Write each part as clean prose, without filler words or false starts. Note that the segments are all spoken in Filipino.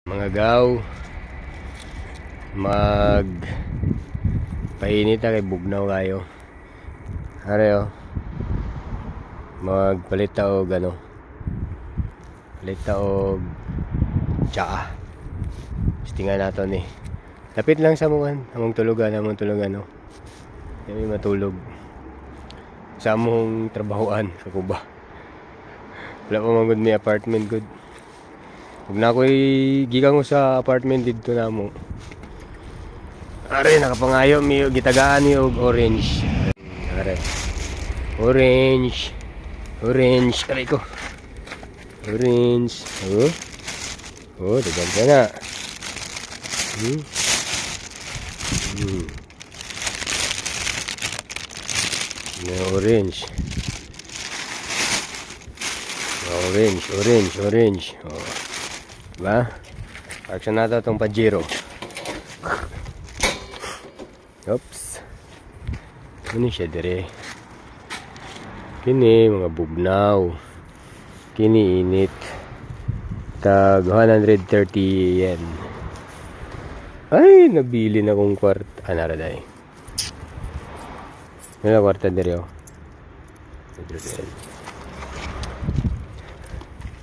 Mga gaw, mag painit na kay bugnaw kayo. Are magpalit ta og ano, palit ta og tsaa. Tingnan nato ni. Lapit lang sa muan, among tulugan no. Kami matulog sa among trabahoan sa Kuba. Wala pa man gud may apartment gud. Huwag na ako'y gigang ko sa apartment dito na mo. Are, nakapangayo mi gitagaan ni og orange. Are. Orange. Orange. Aray ko. Orange. Oh. Oh, dagan ka na. Orange. Orange, orange, orange. Oh. Diba? Action na ito itong Pajero. Oops. Ano siya dire? Kini mga bugnaw. Kini init. Tag 130 yen. Ay, nabili na kong kwarta. Naraday. Ano na kwarta dire oh.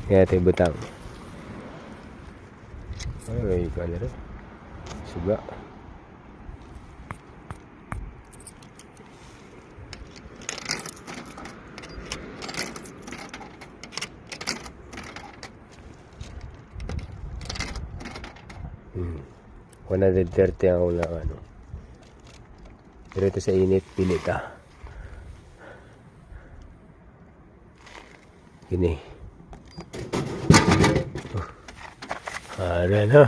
Kaya ito butang. Ay, ikaw na rin. Suga. Hmm. 130 ang una ano. Pero ito sa init, pilit ah. Gini. Ada na.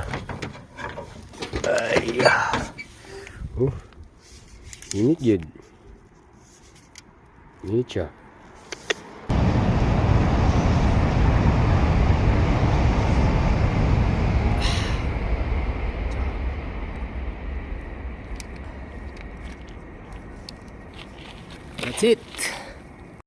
Ay. Init yun. Init siya. That's it.